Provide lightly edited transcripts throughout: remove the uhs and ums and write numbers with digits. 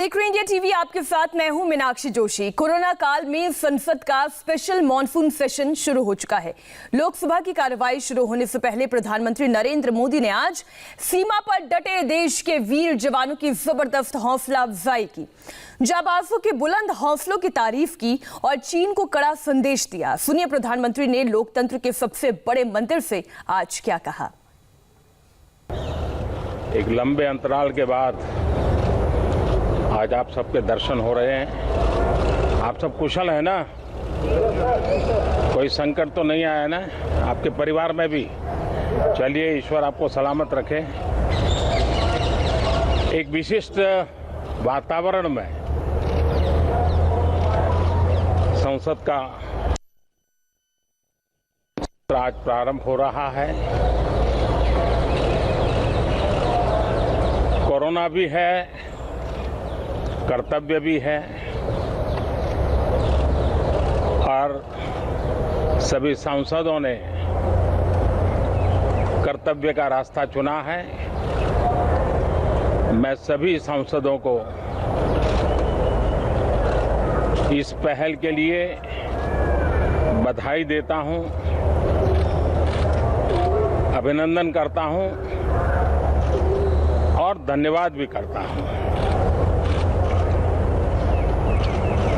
देख रहे India TV, आपके साथ मैं हूं मीनाक्षी जोशी। कोरोना काल में संसद का स्पेशल मॉनसून सेशन शुरू हो चुका है। लोकसभा की कार्रवाई शुरू होने से पहले प्रधानमंत्री नरेंद्र मोदी ने आज सीमा पर डटे देश के वीर जवानों की जबरदस्त हौसला अफजाई की, जाबाजों के बुलंद हौसलों की तारीफ की और चीन को कड़ा संदेश दिया। सुनिए प्रधानमंत्री ने लोकतंत्र के सबसे बड़े मंदिर से आज क्या कहा। एक लंबे अंतराल के बाद आज आप सबके दर्शन हो रहे हैं। आप सब कुशल हैं ना? कोई संकट तो नहीं आया ना आपके परिवार में भी? चलिए, ईश्वर आपको सलामत रखे। एक विशिष्ट वातावरण में संसद का आज प्रारंभ हो रहा है। कोरोना भी है, कर्तव्य भी है और सभी सांसदों ने कर्तव्य का रास्ता चुना है। मैं सभी सांसदों को इस पहल के लिए बधाई देता हूं, अभिनंदन करता हूं और धन्यवाद भी करता हूं।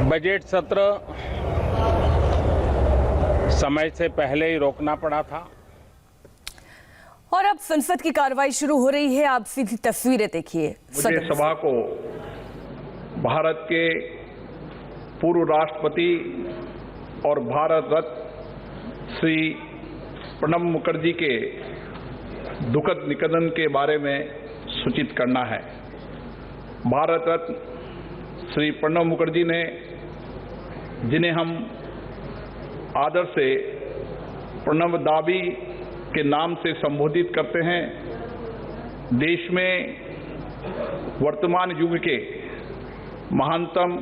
बजट सत्र समय से पहले ही रोकना पड़ा था और अब संसद की कार्रवाई शुरू हो रही है। आप सीधी तस्वीरें देखिए। मुझे सभा को भारत के पूर्व राष्ट्रपति और भारत रत्न श्री प्रणब मुखर्जी के दुखद निधन के बारे में सूचित करना है। भारत रत्न श्री प्रणब मुखर्जी ने, जिन्हें हम आदर से प्रणब दाबी के नाम से संबोधित करते हैं, देश में वर्तमान युग के महानतम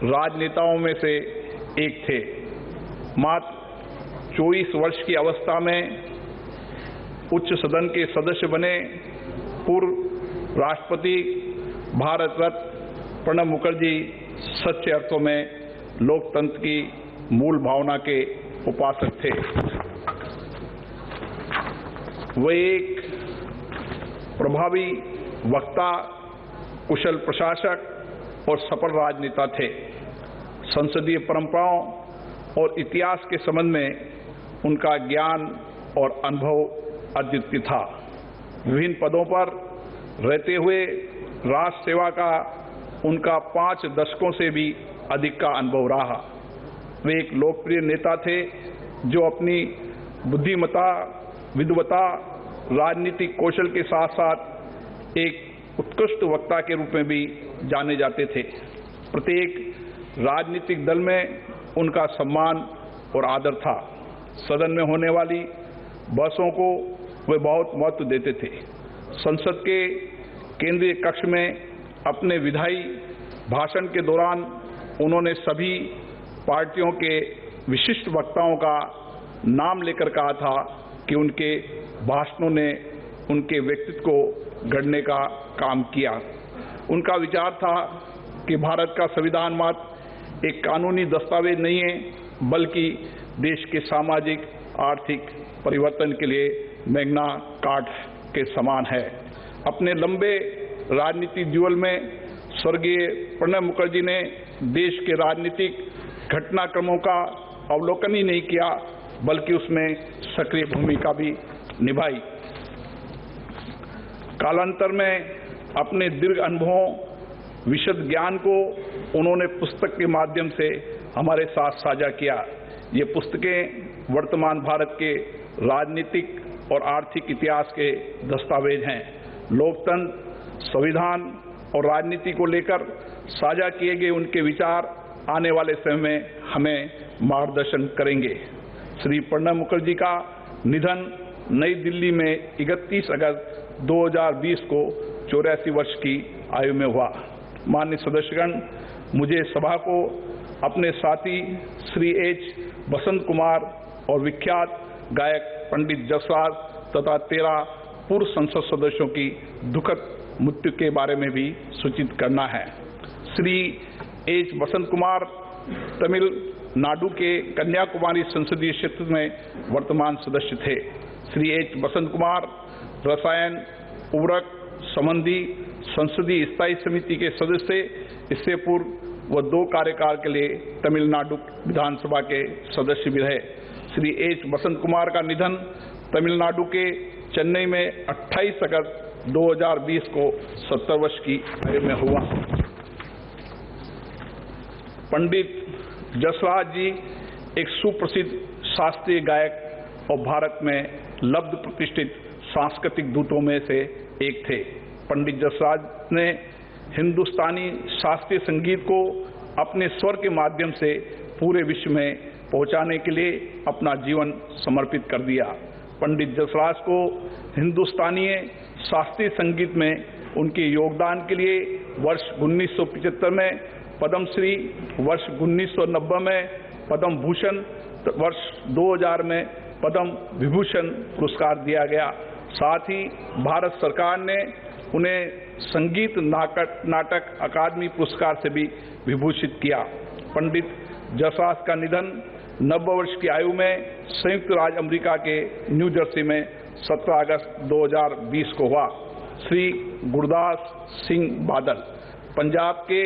राजनेताओं में से एक थे। मात्र 24 वर्ष की अवस्था में उच्च सदन के सदस्य बने पूर्व राष्ट्रपति भारत रत्न प्रणब मुखर्जी सच्चे अर्थों में लोकतंत्र की मूल भावना के उपासक थे। वे एक प्रभावी वक्ता, कुशल प्रशासक और सफल राजनेता थे। संसदीय परंपराओं और इतिहास के संबंध में उनका ज्ञान और अनुभव अद्वितीय था। विभिन्न पदों पर रहते हुए राष्ट्र सेवा का उनका 5 दशकों से भी अधिक का अनुभव रहा। वे एक लोकप्रिय नेता थे जो अपनी बुद्धिमत्ता, विद्वता, राजनीतिक कौशल के साथ साथ एक उत्कृष्ट वक्ता के रूप में भी जाने जाते थे। प्रत्येक राजनीतिक दल में उनका सम्मान और आदर था। सदन में होने वाली बहसों को वे बहुत महत्व देते थे। संसद के केंद्रीय कक्ष में अपने विधायी भाषण के दौरान उन्होंने सभी पार्टियों के विशिष्ट वक्ताओं का नाम लेकर कहा था कि उनके भाषणों ने उनके व्यक्तित्व को गढ़ने का काम किया। उनका विचार था कि भारत का संविधान मात्र एक कानूनी दस्तावेज नहीं है, बल्कि देश के सामाजिक आर्थिक परिवर्तन के लिए मैग्ना कार्टा के समान है। अपने लंबे राजनीतिक जीवन में स्वर्गीय प्रणब मुखर्जी ने देश के राजनीतिक घटनाक्रमों का अवलोकन ही नहीं किया, बल्कि उसमें सक्रिय भूमिका भी निभाई। कालांतर में अपने दीर्घ अनुभवों, विशद ज्ञान को उन्होंने पुस्तक के माध्यम से हमारे साथ साझा किया। ये पुस्तकें वर्तमान भारत के राजनीतिक और आर्थिक इतिहास के दस्तावेज हैं। लोकतंत्र, संविधान और राजनीति को लेकर साझा किए गए उनके विचार आने वाले समय में हमें मार्गदर्शन करेंगे। श्री प्रणब मुखर्जी का निधन नई दिल्ली में 31 अगस्त 2020 को 84 वर्ष की आयु में हुआ। माननीय सदस्यगण, मुझे सभा को अपने साथी श्री एच बसंत कुमार और विख्यात गायक पंडित जसराज तथा 13 पूर्व संसद सदस्यों की दुखद मृत्यु के बारे में भी सूचित करना है। श्री एच बसंत कुमार तमिलनाडु के कन्याकुमारी संसदीय क्षेत्र में वर्तमान सदस्य थे। श्री एच बसंत कुमार रसायन उर्वरक संबंधी संसदीय स्थायी समिति के सदस्य इससे पूर्व वो 2 कार्यकाल के लिए तमिलनाडु विधानसभा के सदस्य भी रहे। श्री एच बसंत कुमार का निधन तमिलनाडु के चेन्नई में 28 अगस्त 2020 को 70 वर्ष की आयु में हुआ। पंडित जसराज जी एक सुप्रसिद्ध शास्त्रीय गायक और भारत में लब्ध प्रतिष्ठित सांस्कृतिक दूतों में से एक थे। पंडित जसराज ने हिंदुस्तानी शास्त्रीय संगीत को अपने स्वर के माध्यम से पूरे विश्व में पहुंचाने के लिए अपना जीवन समर्पित कर दिया। पंडित जसराज को हिंदुस्तानी शास्त्रीय संगीत में उनके योगदान के लिए वर्ष 1975 में पद्मश्री, वर्ष 1990 में पद्म भूषण, वर्ष 2000 में पद्म विभूषण पुरस्कार दिया गया। साथ ही भारत सरकार ने उन्हें संगीत नाटक अकादमी पुरस्कार से भी विभूषित किया। पंडित जसराज का निधन 90 वर्ष की आयु में संयुक्त राज्य अमेरिका के न्यू जर्सी में 17 अगस्त 2020 को हुआ। श्री गुरदास सिंह बादल पंजाब के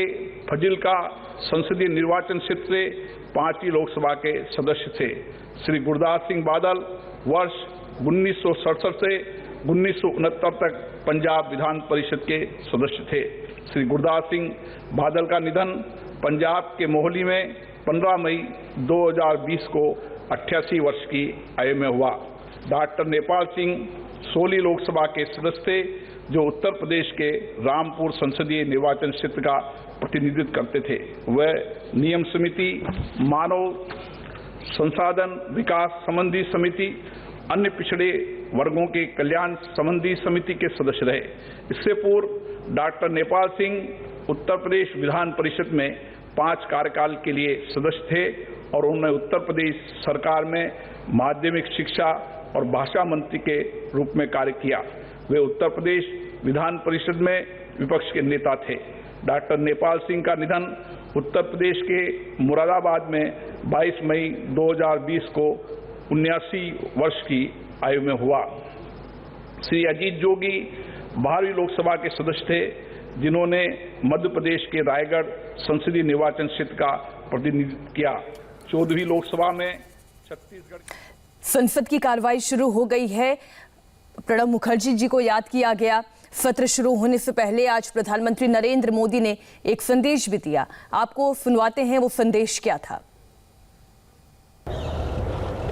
फजिल्का संसदीय निर्वाचन क्षेत्र से 5वीं लोकसभा के सदस्य थे। श्री गुरदास सिंह बादल वर्ष 1967 से 1969 तक पंजाब विधान परिषद के सदस्य थे। श्री गुरदास सिंह बादल का निधन पंजाब के मोहाली में 15 मई 2020 को 88 वर्ष की आयु में हुआ। डॉक्टर नेपाल सिंह सोली लोकसभा के सदस्य थे, जो उत्तर प्रदेश के रामपुर संसदीय निर्वाचन क्षेत्र का प्रतिनिधित्व करते थे। वह नियम समिति, मानव संसाधन विकास संबंधी समिति, अन्य पिछड़े वर्गों के कल्याण संबंधी समिति के सदस्य रहे। इससे पूर्व डॉक्टर नेपाल सिंह उत्तर प्रदेश विधान परिषद में 5 कार्यकाल के लिए सदस्य थे और उन्होंने उत्तर प्रदेश सरकार में माध्यमिक शिक्षा और भाषा मंत्री के रूप में कार्य किया। वे उत्तर प्रदेश विधान परिषद में विपक्ष के नेता थे। डॉक्टर नेपाल सिंह का निधन उत्तर प्रदेश के मुरादाबाद में 22 मई 2020 को 79 वर्ष की आयु में हुआ। श्री अजीत जोगी 12वीं लोकसभा के सदस्य थे, जिन्होंने मध्य प्रदेश के रायगढ़ संसदीय निर्वाचन क्षेत्र का प्रतिनिधित्व किया। 14वीं लोकसभा में छत्तीसगढ़। संसद की कार्रवाई शुरू हो गई है। प्रणब मुखर्जी जी को याद किया गया। सत्र शुरू होने से पहले आज प्रधानमंत्री नरेंद्र मोदी ने एक संदेश भी दिया। आपको सुनवाते हैं वो संदेश क्या था।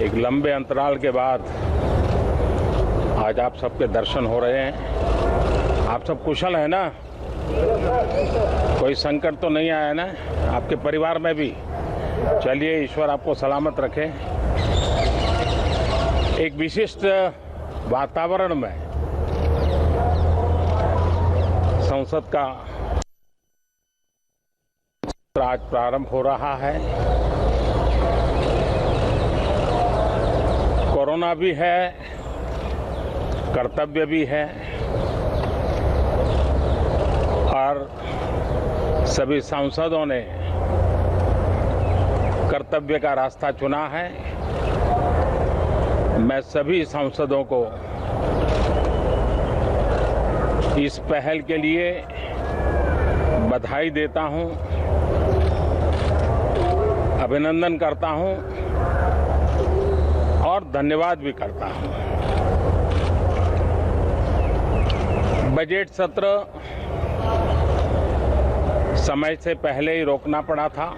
एक लंबे अंतराल के बाद आज आप सबके दर्शन हो रहे हैं। आप सब कुशल हैं ना? कोई संकट तो नहीं आया ना आपके परिवार में भी? चलिए, ईश्वर आपको सलामत रखे। एक विशिष्ट वातावरण में संसद का आज प्रारंभ हो रहा है। कोरोना भी है, कर्तव्य भी है और सभी सांसदों ने कर्तव्य का रास्ता चुना है। मैं सभी सांसदों को इस पहल के लिए बधाई देता हूं, अभिनंदन करता हूं और धन्यवाद भी करता हूं। बजट सत्र समय से पहले ही रोकना पड़ा था।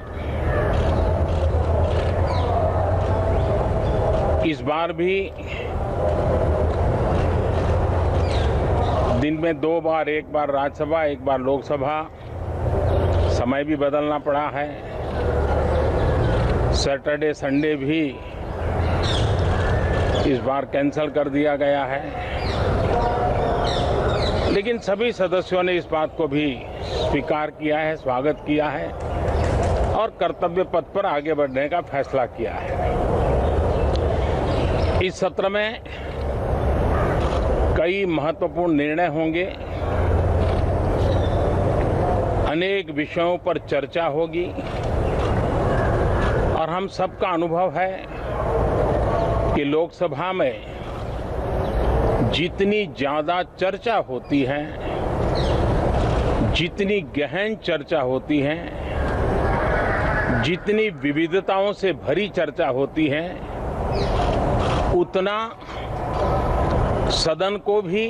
इस बार भी दिन में 2 बार, एक बार राज्यसभा, एक बार लोकसभा, समय भी बदलना पड़ा है। सैटरडे संडे भी इस बार कैंसिल कर दिया गया है, लेकिन सभी सदस्यों ने इस बात को भी स्वीकार किया है, स्वागत किया है और कर्तव्य पथ पर आगे बढ़ने का फैसला किया है। इस सत्र में कई महत्वपूर्ण निर्णय होंगे अनेक विषयों पर चर्चा होगी और हम सबका अनुभव है कि लोकसभा में जितनी ज्यादा चर्चा होती है, जितनी गहन चर्चा होती है, जितनी विविधताओं से भरी चर्चा होती है, उतना सदन को भी,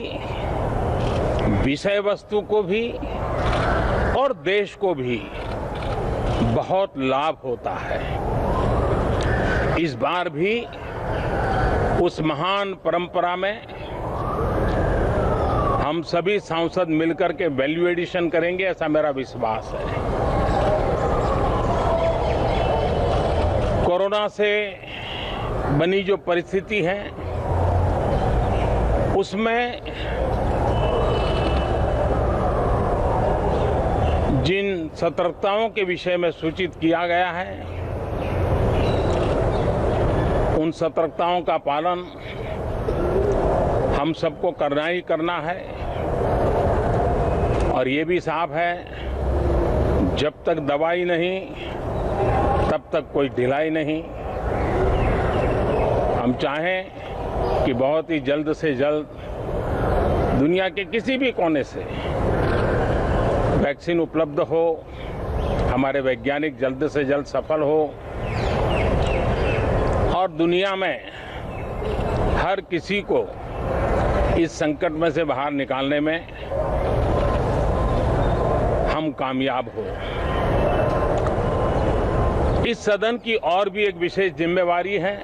विषय वस्तु को भी और देश को भी बहुत लाभ होता है। इस बार भी उस महान परंपरा में हम सभी सांसद मिलकर के वैल्यू एडिशन करेंगे, ऐसा मेरा विश्वास है। कोरोना से बनी जो परिस्थिति है उसमें जिन सतर्कताओं के विषय में सूचित किया गया है, उन सतर्कताओं का पालन हम सबको करना ही करना है। और ये भी साफ है, जब तक दवाई नहीं तब तक कोई ढिलाई नहीं। हम चाहें कि बहुत ही जल्द से जल्द दुनिया के किसी भी कोने से वैक्सीन उपलब्ध हो, हमारे वैज्ञानिक जल्द से जल्द सफल हो और दुनिया में हर किसी को इस संकट में से बाहर निकालने में हम कामयाब हो। इस सदन की और भी एक विशेष जिम्मेवारी है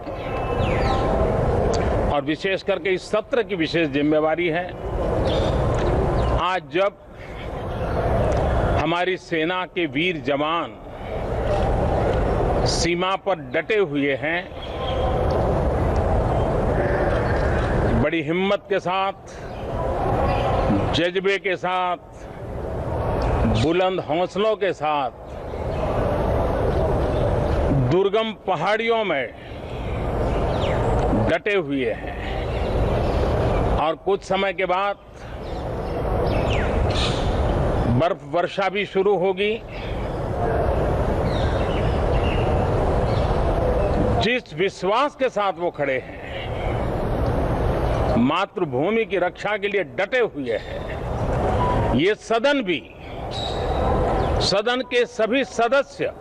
और विशेष करके इस सत्र की विशेष जिम्मेवारी है। आज जब हमारी सेना के वीर जवान सीमा पर डटे हुए हैं, बड़ी हिम्मत के साथ, जज्बे के साथ, बुलंद हौसलों के साथ दुर्गम पहाड़ियों में डटे हुए हैं और कुछ समय के बाद बर्फ वर्षा भी शुरू होगी। जिस विश्वास के साथ वो खड़े हैं, मातृभूमि की रक्षा के लिए डटे हुए हैं, ये सदन भी, सदन के सभी सदस्य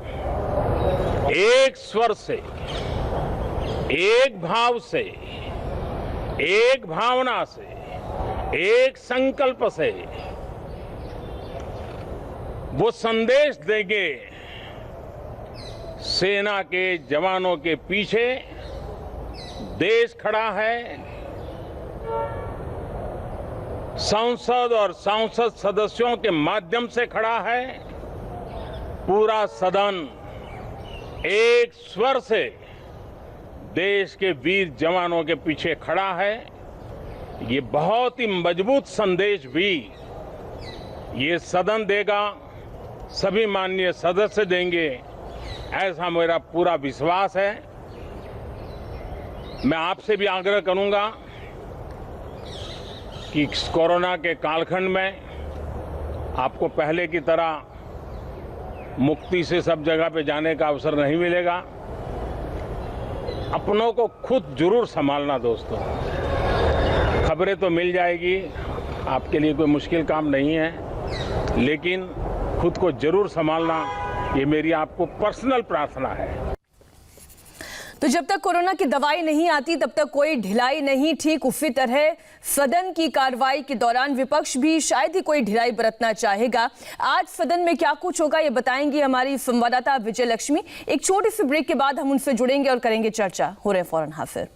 एक स्वर से, एक भाव से, एक भावना से, एक संकल्प से वो संदेश देंगे, सेना के जवानों के पीछे देश खड़ा है, संसद और सांसद सदस्यों के माध्यम से खड़ा है, पूरा सदन एक स्वर से देश के वीर जवानों के पीछे खड़ा है। ये बहुत ही मजबूत संदेश भी ये सदन देगा, सभी माननीय सदस्य देंगे, ऐसा मेरा पूरा विश्वास है। मैं आपसे भी आग्रह करूंगा कि कोरोना के कालखंड में आपको पहले की तरह मुक्ति से सब जगह पे जाने का अवसर नहीं मिलेगा। अपनों को खुद जरूर संभालना दोस्तों। खबरें तो मिल जाएगी, आपके लिए कोई मुश्किल काम नहीं है, लेकिन खुद को जरूर संभालना, ये मेरी आपको पर्सनल प्रार्थना है। तो जब तक कोरोना की दवाई नहीं आती तब तक कोई ढिलाई नहीं। ठीक उसी तरह सदन की कार्रवाई के दौरान विपक्ष भी शायद ही कोई ढिलाई बरतना चाहेगा। आज सदन में क्या कुछ होगा ये बताएंगी हमारी संवाददाता विजय लक्ष्मी। एक छोटी सी ब्रेक के बाद हम उनसे जुड़ेंगे और करेंगे चर्चा। हो रहे फौरन हाजिर।